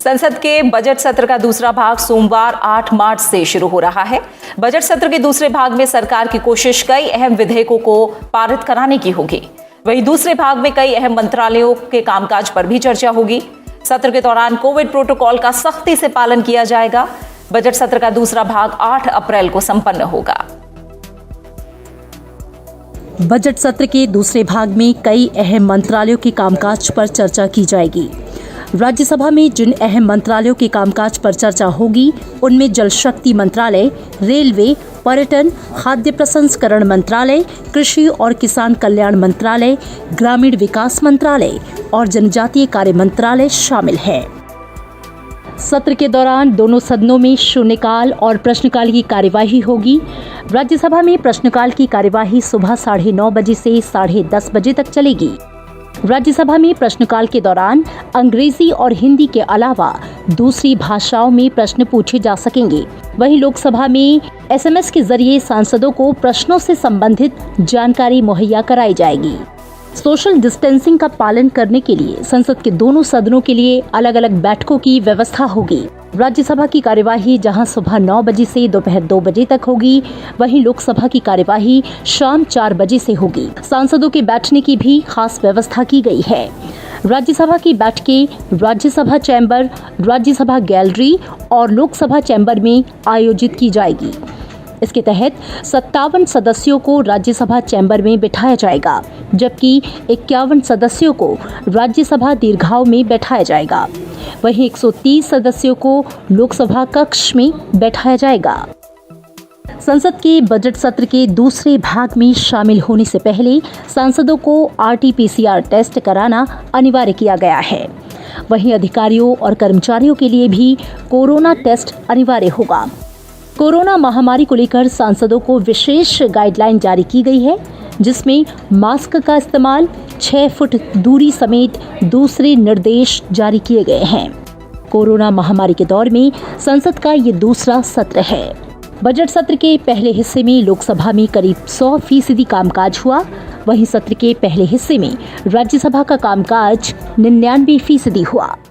संसद के बजट सत्र का दूसरा भाग सोमवार 8 मार्च से शुरू हो रहा है। बजट सत्र के दूसरे भाग में सरकार की कोशिश कई अहम विधेयकों को पारित कराने की होगी। वहीं दूसरे भाग में कई अहम मंत्रालयों के कामकाज पर भी चर्चा होगी। सत्र के दौरान कोविड प्रोटोकॉल का सख्ती से पालन किया जाएगा। बजट सत्र का दूसरा भाग 8 अप्रैल को संपन्न होगा। बजट सत्र के दूसरे भाग में कई अहम मंत्रालयों के कामकाज पर चर्चा की जाएगी। राज्यसभा में जिन अहम मंत्रालयों के कामकाज पर चर्चा होगी उनमें जल शक्ति मंत्रालय, रेलवे, पर्यटन, खाद्य प्रसंस्करण मंत्रालय, कृषि और किसान कल्याण मंत्रालय, ग्रामीण विकास मंत्रालय और जनजातीय कार्य मंत्रालय शामिल है। सत्र के दौरान दोनों सदनों में शून्यकाल और प्रश्नकाल की कार्यवाही होगी। राज्यसभा में प्रश्नकाल की कार्यवाही सुबह 9:30 बजे से 10:30 बजे तक चलेगी। राज्यसभा में प्रश्नकाल के दौरान अंग्रेजी और हिंदी के अलावा दूसरी भाषाओं में प्रश्न पूछे जा सकेंगे। वहीं लोकसभा में SMS के जरिए सांसदों को प्रश्नों से संबंधित जानकारी मुहैया कराई जाएगी। सोशल डिस्टेंसिंग का पालन करने के लिए संसद के दोनों सदनों के लिए अलग अलग बैठकों की व्यवस्था होगी। राज्यसभा की कार्यवाही जहां सुबह 9 बजे से दोपहर 2 बजे तक होगी, वहीं लोकसभा की कार्यवाही शाम 4 बजे से होगी। सांसदों के बैठने की भी खास व्यवस्था की गई है। राज्यसभा की बैठकें राज्यसभा चैम्बर, राज्यसभा गैलरी और लोकसभा चैम्बर में आयोजित की जाएगी। इसके तहत 57 सदस्यों को राज्यसभा चैम्बर में बिठाया जाएगा, जबकि 51 सदस्यों को राज्यसभा दीर्घाओं में बैठाया जाएगा। वहीं 130 सदस्यों को लोकसभा कक्ष में बैठाया जाएगा। संसद के बजट सत्र के दूसरे भाग में शामिल होने से पहले सांसदों को RT-PCR टेस्ट कराना अनिवार्य किया गया है। वहीं अधिकारियों और कर्मचारियों के लिए भी कोरोना टेस्ट अनिवार्य होगा। कोरोना महामारी को लेकर सांसदों को विशेष गाइडलाइन जारी की गई है, जिसमें मास्क का इस्तेमाल, 6 फुट दूरी समेत दूसरे निर्देश जारी किए गए हैं। कोरोना महामारी के दौर में संसद का ये दूसरा सत्र है। बजट सत्र के पहले हिस्से में लोकसभा में करीब 100% कामकाज हुआ। वहीं सत्र के पहले हिस्से में राज्यसभा का कामकाज 99% हुआ।